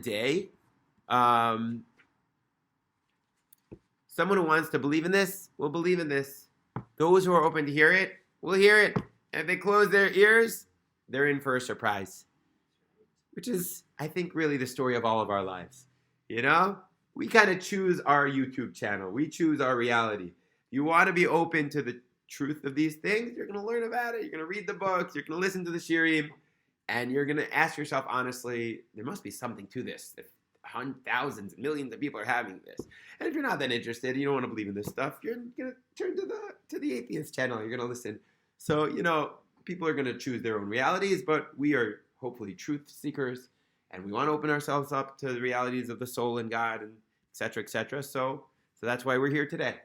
day. Someone who wants to believe in this will believe in this. Those who are open to hear it will hear it. And if they close their ears, they're in for a surprise. Which is, I think, really the story of all of our lives. You know? We kind of choose our YouTube channel. We choose our reality. You want to be open to the truth of these things, you're going to learn about it. You're going to read the books. You're going to listen to the shirim. And you're going to ask yourself, honestly, there must be something to this. If thousands, millions of people are having this. And if you're not that interested, you don't want to believe in this stuff, you're going to turn to the atheist channel. You're going to listen. So, people are going to choose their own realities, but we are hopefully truth seekers. And we want to open ourselves up to the realities of the soul and God, and et cetera, et cetera. So that's why we're here today.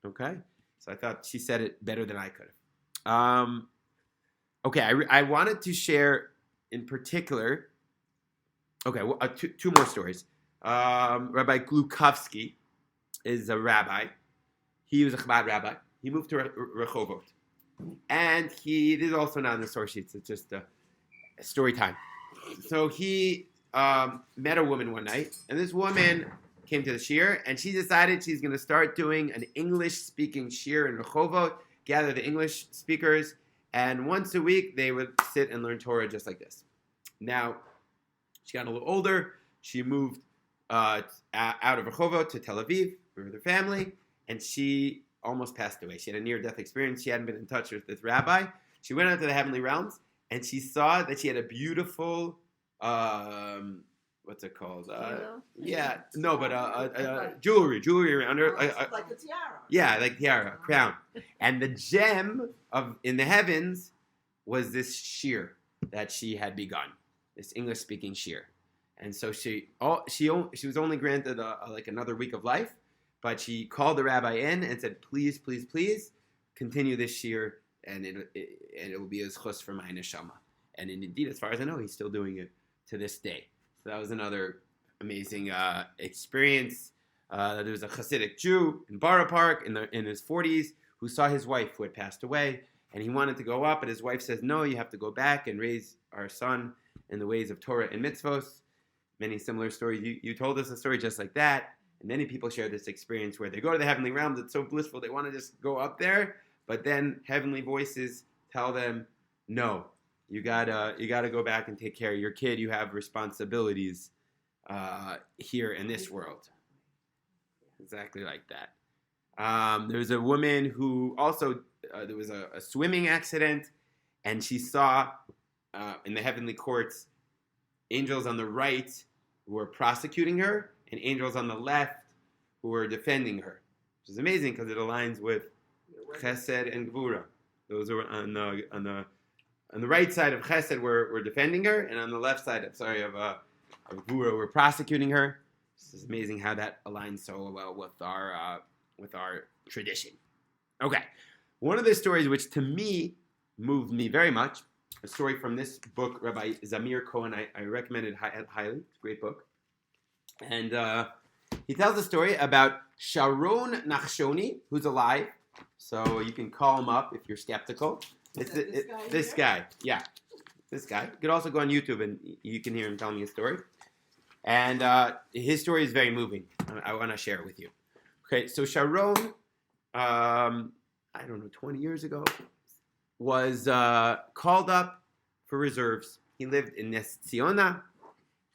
Okay? So I thought she said it better than I could have. Okay, I wanted to share in particular, two more stories. Rabbi Glukovsky is a rabbi. He was a Chabad rabbi. He moved to Rehovot. And this is also not in the source sheets, it's just a story time. So he met a woman one night, and this woman came to the shir, and she decided she's going to start doing an English-speaking shir in Rehovot, gather the English speakers, and once a week they would sit and learn Torah just like this. Now, she got a little older. She moved out of Rehovot to Tel Aviv with her family, and she almost passed away. She had a near-death experience. She hadn't been in touch with this rabbi. She went out to the heavenly realms, and she saw that she had a beautiful, what's it called? Jewelry around her. Like a tiara. Yeah, like tiara, crown. And the gem in the heavens was this shir that she had begun, this English-speaking shir. And so she was only granted like another week of life, but she called the rabbi in and said, please, please, please, continue this shir, and it will be a chus for my neshama. And indeed, as far as I know, he's still doing it to this day. So that was another amazing experience. There was a Hasidic Jew in Borough Park in his 40s who saw his wife who had passed away, and he wanted to go up, but his wife says, no, you have to go back and raise our son in the ways of Torah and Mitzvoth. Many similar stories. You told us a story just like that, and many people share this experience where they go to the heavenly realms. It's so blissful, they want to just go up there, but then heavenly voices tell them, no, you gotta go back and take care of your kid. You have responsibilities here in this world. Exactly like that. There's a woman who also, there was a swimming accident, and she saw in the heavenly courts angels on the right who were prosecuting her, and angels on the left who were defending her, which is amazing because it aligns with Chesed and Gvura. Those were on the right side of Chesed were defending her, and on the left side, of Gvura were prosecuting her. This is amazing how that aligns so well with our tradition. Okay, one of the stories which to me moved me very much, a story from this book, Rabbi Zamir Cohen. I recommend it highly. It's a great book. And he tells a story about Sharon Nachshoni, who's alive. So you can call him up if you're skeptical. This guy. Yeah, this guy. You could also go on YouTube and you can hear him telling me a story. And his story is very moving. I want to share it with you. Okay, so Sharon, 20 years ago, was called up for reserves. He lived in Nes Tziona,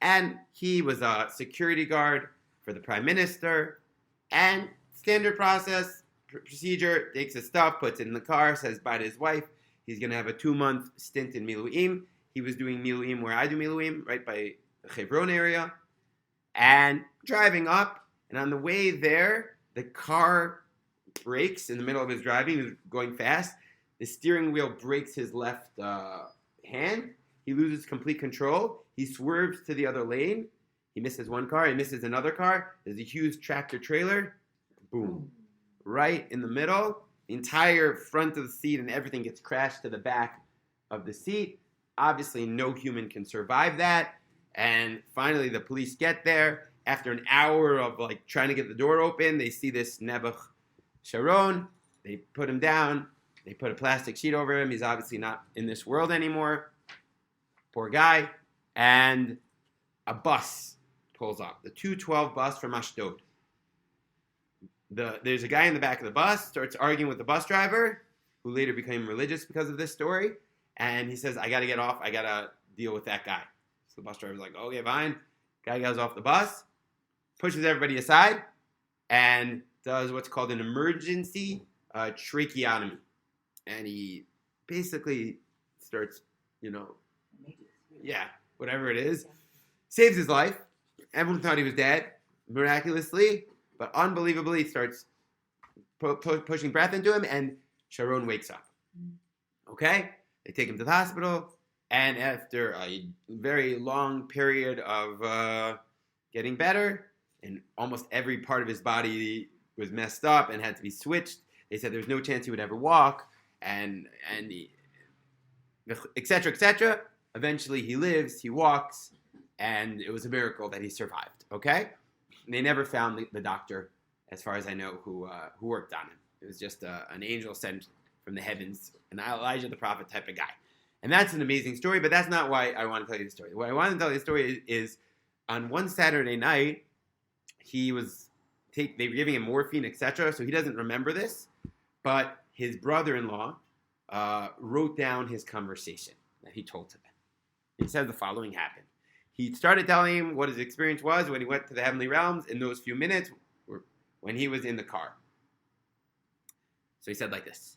and he was a security guard for the prime minister. And standard procedure, takes his stuff, puts it in the car, says bye to his wife. He's going to have a 2-month stint in Miluim. He was doing Miluim where I do Miluim, right by the Hebron area. And driving up, and on the way there, the car brakes in the middle of his driving. He was going fast. The steering wheel breaks his left hand. He loses complete control. He swerves to the other lane. He misses one car. He misses another car. There's a huge tractor trailer. Boom. Right in the middle. The entire front of the seat and everything gets crashed to the back of the seat. Obviously, no human can survive that. And finally, the police get there. After an hour of trying to get the door open, they see this Nebuch Sharon. They put him down. They put a plastic sheet over him. He's obviously not in this world anymore. Poor guy. And a bus pulls up. The 212 bus from Ashdod. There's a guy in the back of the bus, starts arguing with the bus driver, who later became religious because of this story. And he says, I got to get off. I got to deal with that guy. So the bus driver's like, okay, fine. Guy goes off the bus, pushes everybody aside, and does what's called an emergency tracheotomy. And he basically starts, whatever it is, saves his life. Everyone thought he was dead, miraculously, but unbelievably starts pushing breath into him, and Sharon wakes up. Okay? They take him to the hospital, and after a very long period of getting better, and almost every part of his body was messed up and had to be switched, they said there's no chance he would ever walk, and et cetera, et cetera. Eventually he lives, he walks, and it was a miracle that he survived, okay? And they never found the doctor, as far as I know, who worked on him. It was just an angel sent from the heavens, an Elijah the prophet type of guy. And that's an amazing story, but that's not why I want to tell you the story. What I want to tell you the story is on one Saturday night, they were giving him morphine, etc., so he doesn't remember this, but his brother-in-law wrote down his conversation that he told to them. He said the following happened. He started telling him what his experience was when he went to the heavenly realms in those few minutes when he was in the car. So he said like this.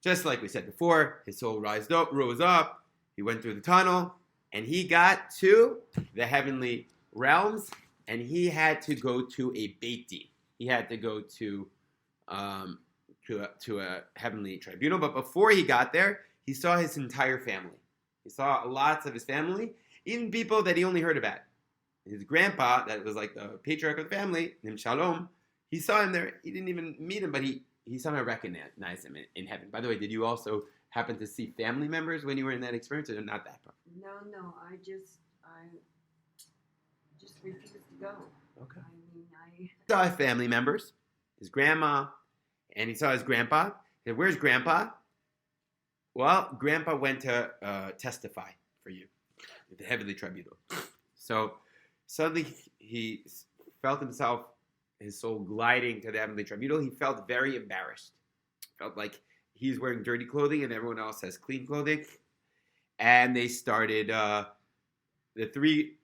Just like we said before, his soul rose up, he went through the tunnel, and he got to the heavenly realms, and he had to go to a Beit Din. He had to go to a heavenly tribunal. But before he got there, he saw his entire family. He saw lots of his family, even people that he only heard about. His grandpa, that was like the patriarch of the family, named Shalom, he saw him there. He didn't even meet him, but he somehow recognized him in heaven. By the way, did you also happen to see family members when you were in that experience, or not that part? No, I just refused to go. Okay. I saw his family members, his grandma, and he saw his grandpa. He said, where's Grandpa? Well, Grandpa went to testify for you at the heavenly tribunal. So suddenly he felt himself, his soul gliding to the heavenly tribunal. He felt very embarrassed. Felt like he's wearing dirty clothing and everyone else has clean clothing. And they started, the three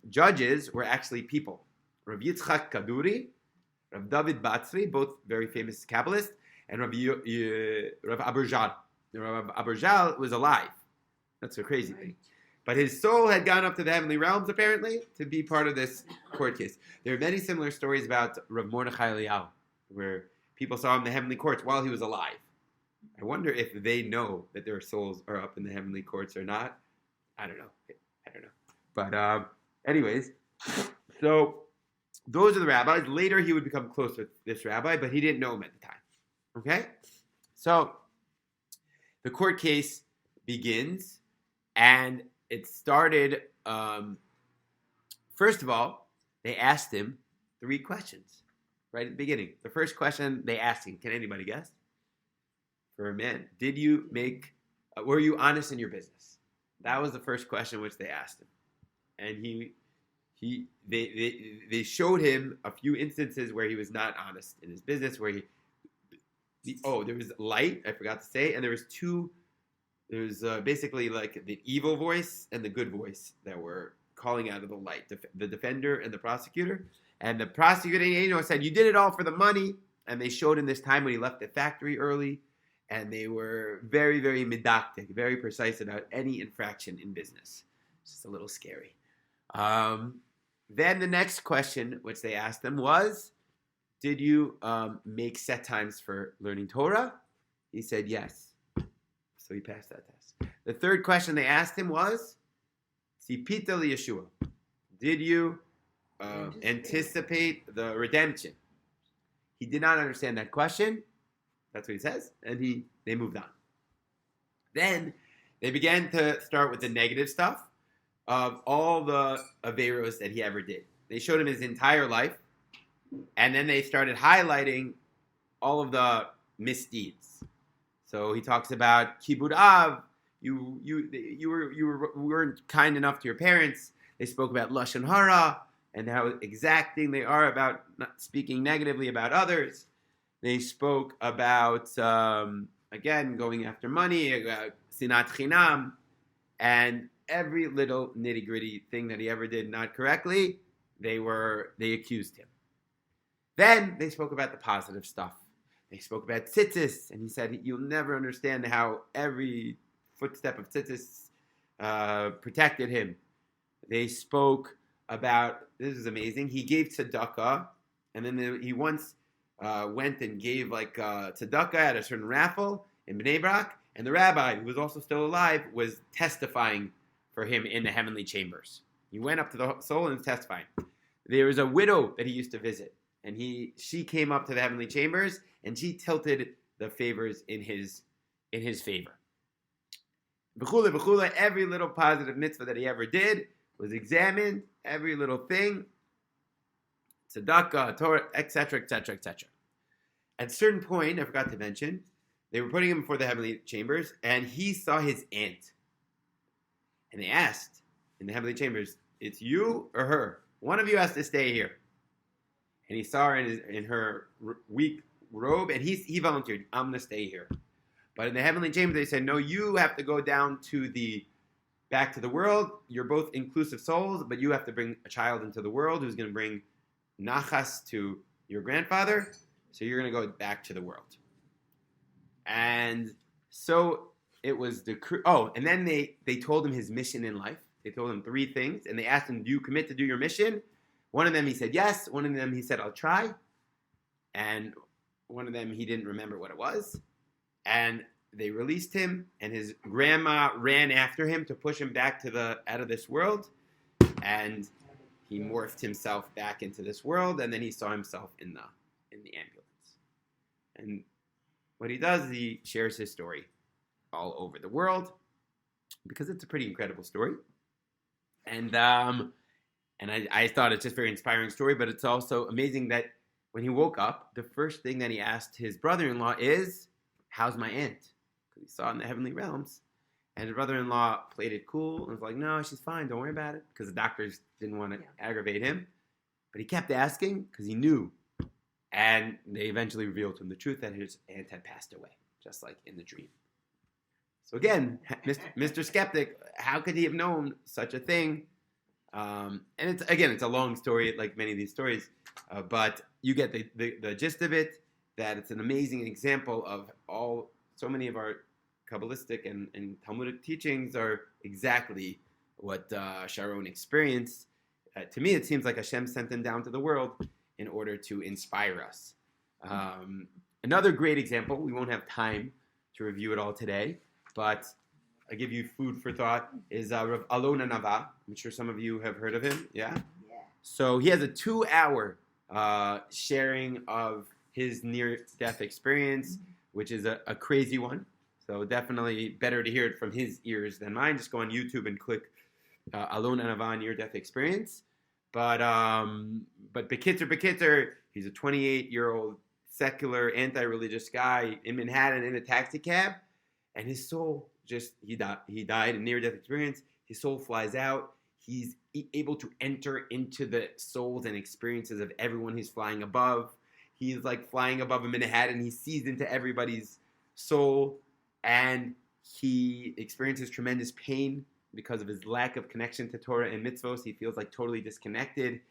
judges were actually people. Rav Yitzchak Kaduri, Rav David Batzri, both very famous Kabbalists, and Rav Aberjal. Rav Aberjal was alive. That's a crazy thing. But his soul had gone up to the heavenly realms, apparently, to be part of this court case. There are many similar stories about Rav Mordechai Eliyahu, where people saw him in the heavenly courts while he was alive. I wonder if they know that their souls are up in the heavenly courts or not. I don't know. But anyways, so those are the rabbis. Later, he would become close with this rabbi, but he didn't know him at the time. Okay? So the court case begins, and it started, first of all, they asked him 3 questions right at the beginning. The first question they asked him, can anybody guess? For a man, were you honest in your business? That was the first question which they asked him. And they showed him a few instances where he was not honest in his business, where there was light, I forgot to say, and there was basically like the evil voice and the good voice that were calling out of the light, the defender and the prosecutor. And the prosecuting angel said, you did it all for the money. And they showed him this time when he left the factory early. And they were very, very medactic, very precise about any infraction in business. It's just a little scary. Then the next question, which they asked him was, did you make set times for learning Torah? He said yes. So he passed that test. The third question they asked him was, Sipita li Yeshua. Did you anticipate the redemption? He did not understand that question. That's what he says. And they moved on. Then they began to start with the negative stuff of all the Averos that he ever did. They showed him his entire life. And then they started highlighting all of the misdeeds. So he talks about Kibud Av. You weren't kind enough to your parents. They spoke about lashon hara and how exacting they are about not speaking negatively about others. They spoke about, again, going after money, about sinat chinam, and every little nitty-gritty thing that he ever did not correctly, they accused him. Then they spoke about the positive stuff. They spoke about tzitzis, and he said, you'll never understand how every footstep of tzitzis protected him. They spoke about, this is amazing, he gave tzedakah, and then he once went and gave tzedakah at a certain raffle in Bnei Brak, and the rabbi, who was also still alive, was testifying for him in the heavenly chambers. He went up to the soul and was testifying. There was a widow that he used to visit, and she came up to the heavenly chambers, and she tilted the favors in his favor. B'chule, b'chule, every little positive mitzvah that he ever did was examined, every little thing, tzedakah, Torah, etc., etc., etc. At a certain point, I forgot to mention, they were putting him before the heavenly chambers, and he saw his aunt. And they asked in the heavenly chambers, it's you or her? One of you has to stay here. And he saw her in her weak robe, and he volunteered, I'm going to stay here. But in the heavenly chamber, they said, no, you have to go down back to the world. You're both inclusive souls, but you have to bring a child into the world who's going to bring nachas to your grandfather. So you're going to go back to the world. And so it was and then they told him his mission in life. They told him 3 things, and they asked him, do you commit to do your mission? One of them he said yes. One of them he said, I'll try. And one of them he didn't remember what it was. And they released him, and his grandma ran after him to push him back out of this world. And he morphed himself back into this world, and then he saw himself in the ambulance. And what he does is he shares his story all over the world because it's a pretty incredible story. And I thought it's just a very inspiring story, but it's also amazing that when he woke up, the first thing that he asked his brother-in-law is, how's my aunt? Because he saw in the heavenly realms. And his brother-in-law played it cool and was like, no, she's fine, don't worry about it. Because the doctors didn't want to aggravate him. But he kept asking because he knew. And they eventually revealed to him the truth that his aunt had passed away, just like in the dream. So again, Mr. Skeptic, how could he have known such a thing? And it's a long story, like many of these stories, but you get the gist of it, that it's an amazing example of so many of our Kabbalistic and Talmudic teachings are exactly what Sharon experienced. To me, it seems like Hashem sent them down to the world in order to inspire us. Another great example, we won't have time to review it all today, but I give you food for thought, is Rav Alona Nava. I'm sure some of you have heard of him, yeah? So he has a 2-hour sharing of his near-death experience, which is a crazy one. So definitely better to hear it from his ears than mine. Just go on YouTube and click Alona Nava near-death experience. But Bekitzer, he's a 28-year-old secular, anti-religious guy in Manhattan in a taxi cab, and his soul he died in near-death experience. His soul flies out. He's able to enter into the souls and experiences of everyone he's flying above. He's like flying above him in Manhattan. He sees into everybody's soul, and he experiences tremendous pain because of his lack of connection to Torah and Mitzvoth. He feels like totally disconnected.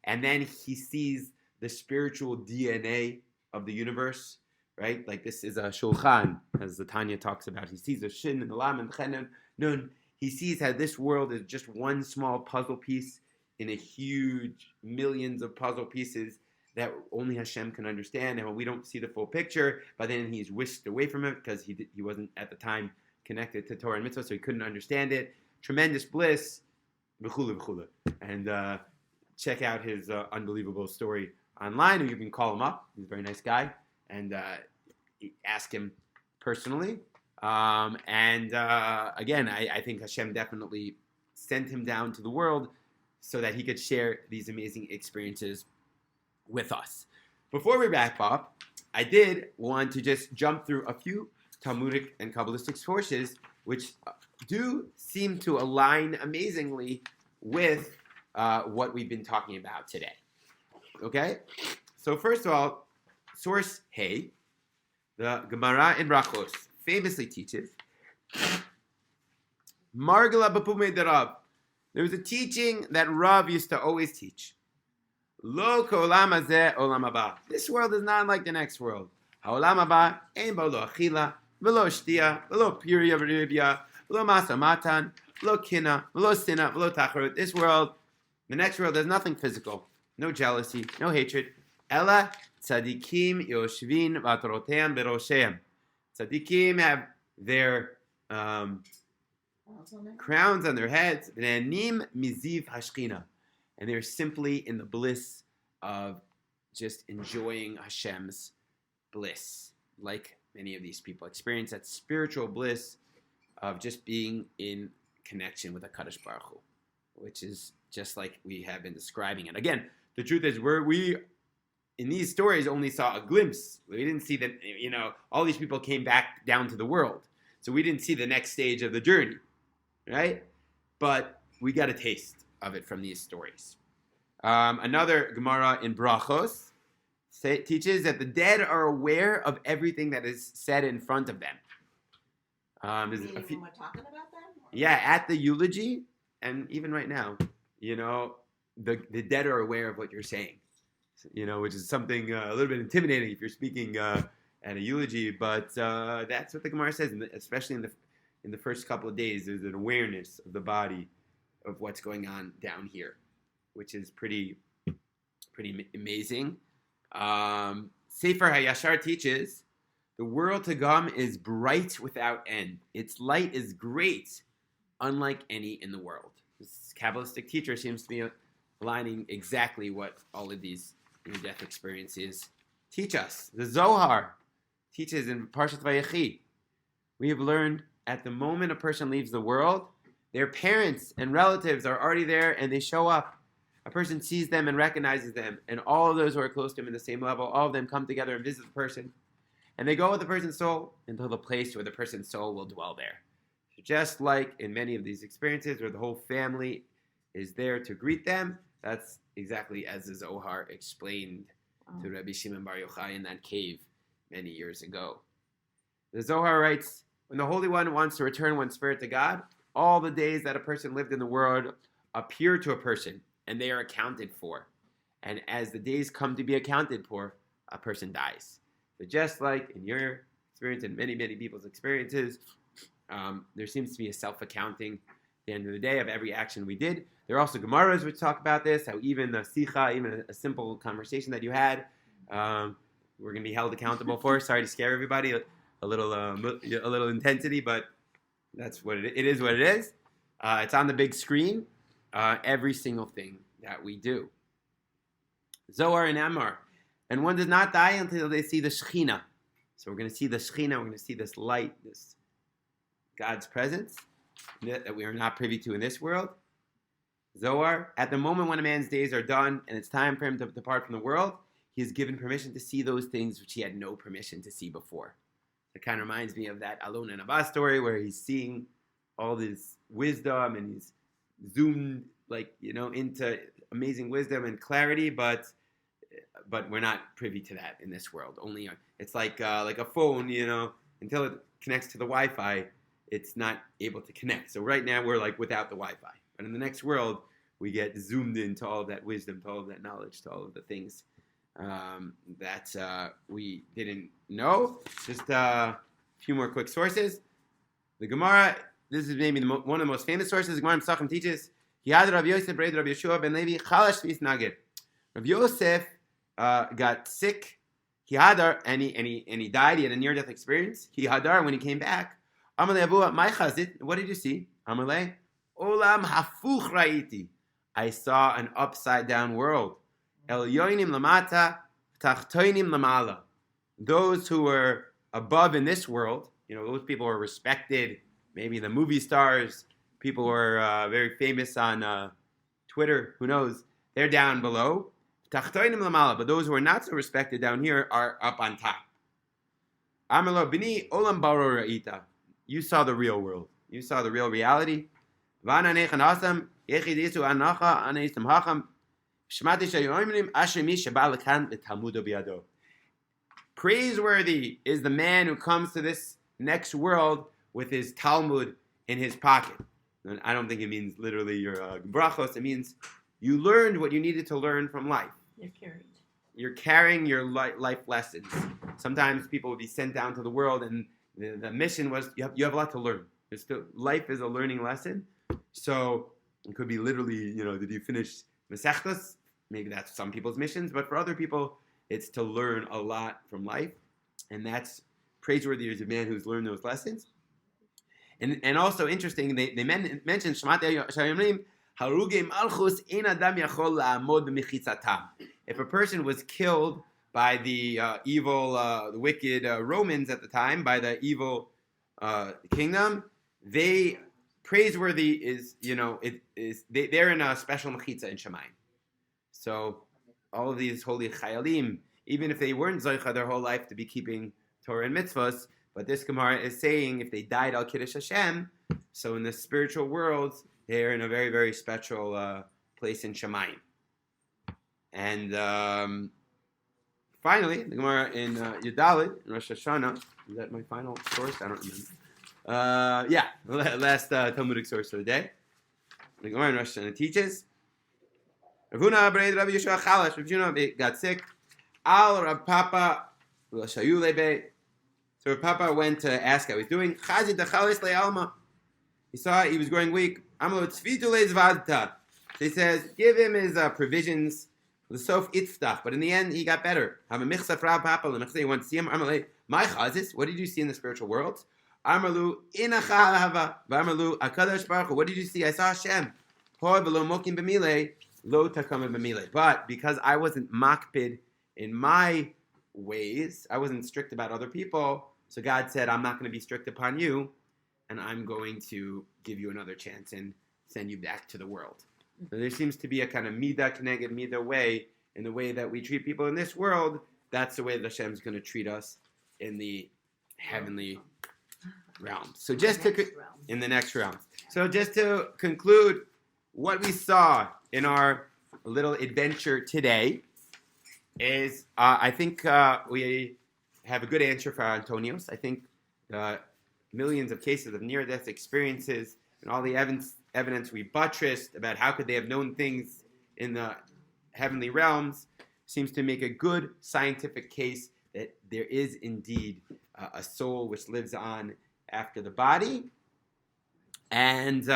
And then he sees the spiritual DNA of the universe, right? Like this is a shulchan, as the Tanya talks about. He sees the shin and the lam and the chen and nun. He sees how this world is just one small puzzle piece in a huge millions of puzzle pieces that only Hashem can understand. And we don't see the full picture, but then he's whisked away from it because he wasn't at the time connected to Torah and Mitzvah, so he couldn't understand it. Tremendous bliss, v'chula v'chula. And check out his unbelievable story online, or you can call him up. He's a very nice guy, and ask him personally. Again, I think Hashem definitely sent him down to the world so that he could share these amazing experiences with us. Before we wrap up, I did want to just jump through a few Talmudic and Kabbalistic sources which do seem to align amazingly with what we've been talking about today. Okay? So first of all, source Hey, the Gemara in Brachos famously teaches, Margala b'pumei de Rav. There was a teaching that Rav used to always teach. Lo k'olam hazeh olam haba. This world is not like the next world. Ha'olam haba ein bo lo achila, v'lo shtia, v'lo pirya v'ribya, v'lo masa matan, v'lo kina, v'lo sina, v'lo tacharut. This world, the next world, there's nothing physical. No jealousy, no hatred. Ella tzadikim yoshvin v'atoroteim berosheim. Tzadikim have their crowns on their heads, v'ne'anim miziv hashchina, and they're simply in the bliss of just enjoying Hashem's bliss, like many of these people experience that spiritual bliss of just being in connection with HaKadosh Baruch Hu, which is just like we have been describing it. Again, the truth is we in these stories only saw a glimpse. We didn't see that, all these people came back down to the world. So we didn't see the next stage of the journey, right? But we got a taste of it from these stories. Another Gemara in Brachos teaches that the dead are aware of everything that is said in front of them. When we're talking about that? Yeah, at the eulogy, and even right now, the dead are aware of what you're saying, which is something a little bit intimidating if you're speaking at a eulogy. But that's what the Gemara says, especially in the first couple of days. There's an awareness of the body of what's going on down here, which is pretty amazing. Sefer HaYashar teaches the world to come is bright without end. Its light is great, unlike any in the world. This Kabbalistic teacher seems to be aligning exactly what all of these near-death experiences teach us. The Zohar teaches in Parshat Vayechi, we have learned at the moment a person leaves the world, their parents and relatives are already there and they show up. A person sees them and recognizes them, and all of those who are close to him in the same level, all of them come together and visit the person. And they go with the person's soul until the place where the person's soul will dwell there. So just like in many of these experiences where the whole family is there to greet them, that's exactly as the Zohar explained to Rabbi Shimon Bar Yochai in that cave many years ago. The Zohar writes, when the Holy One wants to return one's spirit to God, all the days that a person lived in the world appear to a person, and they are accounted for. And as the days come to be accounted for, a person dies. So just like in your experience and many, many people's experiences, there seems to be a self-accounting at the end of the day of every action we did. There are also Gemaras which talk about this, how even a sicha, even a simple conversation that you had, we're going to be held accountable for. Sorry to scare everybody, a little intensity, but that's what it is. What it is. It's on the big screen. Every single thing that we do. Zohar and Amar. And one does not die until they see the Shekhinah. So we're going to see the Shekhinah, we're going to see this light, this God's presence that we are not privy to in this world. Zohar, at the moment when a man's days are done and it's time for him to depart from the world, he is given permission to see those things which he had no permission to see before. It kind of reminds me of that Alon and Abba story where he's seeing all this wisdom and he's zoomed into amazing wisdom and clarity, but we're not privy to that in this world. Only it's like a phone, until it connects to the Wi-Fi, it's not able to connect. So right now we're without the Wi-Fi, but in the next world we get zoomed into all of that wisdom, to all of that knowledge, to all of the things that we didn't know. Just a few more quick sources. The Gemara. This is maybe one of the most famous sources. The Gemara in Pesachim teaches, Rav Yosef Reid Rav Yeshua ben Levi Chalash Vis Nagir. Rav Yosef got sick. He hadar and he died. He had a near-death experience. He hadar when he came back. Amalei Avua, my chazit. What did you see? Amalei, Olam hafuch raiti. I saw an upside-down world. El yoinim lamata, tachtoinim lamala. Those who were above in this world, those people were respected. Maybe the movie stars, people who are very famous on Twitter, who knows, they're down below. But those who are not so respected down here are up on top. You saw the real world. You saw the real reality. Vana nechanasam yechidisu anacha aneisam hacham shmati shayoimrim asher mi shebalakan letalmudo biado. Praiseworthy is the man who comes to this next world with his Talmud in his pocket. And I don't think it means literally your brachos. It means you learned what you needed to learn from life. You're carrying your life lessons. Sometimes people would be sent down to the world, and the mission was you have a lot to learn. Life is a learning lesson. So it could be literally, did you finish Masechtas? Maybe that's some people's missions, but for other people, it's to learn a lot from life, and that's praiseworthy as a man who's learned those lessons. And also interesting, they mentioned Shmati Shayomrim Haruge Malchus Ein Adam Yachol La'amod B'Mechitzatam. If a person was killed by the evil, the wicked Romans at the time, by the evil kingdom, praiseworthy is they're in a special mechitza in Shemayim. So all of these holy chayalim, even if they weren't zoicha their whole life to be keeping Torah and mitzvahs, but this Gemara is saying if they died al Kiddush Hashem, so in the spiritual world, they're in a very, very special place in Shemayim. And finally, the Gemara in Yudalit, in Rosh Hashanah, is that my final source? I don't remember. Last Talmudic source of the day. The Gemara in Rosh Hashanah teaches, Rav Huna Rabbi Yeshua Chalash, Rav Huna got sick. Al Rav Papa Shayu Lebe. So Rav Papa went to ask how he's doing. Chazi Dachalis Le Alma. He saw he was growing weak. Amalo Tzvitu Le Zvadta. So he says, give him his provisions for the sof itztach. But in the end, he got better. Have a michsa Rav Papa. He went to see him. Amale, my chazis. What did you see in the spiritual world? Amalu Inacha Hava. Amalu Akadosh Baruch Hu. What did you see? I saw Hashem. Hor below mokim b'milei. Lo takama b'milei. But because I wasn't makpid in my ways, I wasn't strict about other people, so God said, I'm not going to be strict upon you, and I'm going to give you another chance and send you back to the world. So there seems to be a kind of midah keneged midah way, in the way that we treat people in this world. That's the way that Hashem's going to treat us in the heavenly realm. So just in the next realm. So just to conclude, what we saw in our little adventure today is, I think we have a good answer for Antonios. I think millions of cases of near-death experiences and all the evidence we buttressed about how could they have known things in the heavenly realms seems to make a good scientific case that there is indeed a soul which lives on after the body. And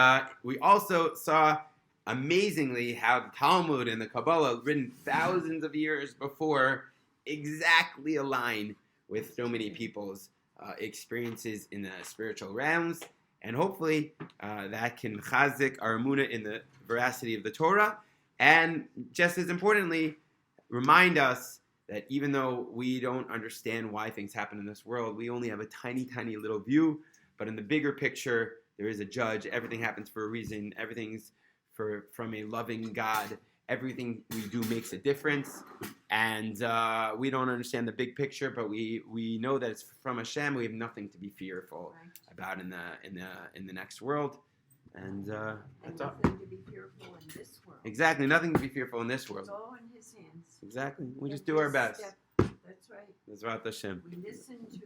we also saw amazingly how the Talmud and the Kabbalah, written thousands of years before, exactly align with so many people's experiences in the spiritual realms. And hopefully that can chazik our emunah in the veracity of the Torah. And just as importantly, remind us that even though we don't understand why things happen in this world, we only have a tiny, tiny little view. But in the bigger picture, there is a judge. Everything happens for a reason. Everything's from a loving God. Everything we do makes a difference, and we don't understand the big picture, but we know that it's from Hashem. We have nothing to be fearful about in the next world, and that's all. Nothing to be fearful in this world. Exactly, nothing to be fearful in this world. It's all in His hands. Exactly, we just do our best. That's right. That's right, Hashem. We listen to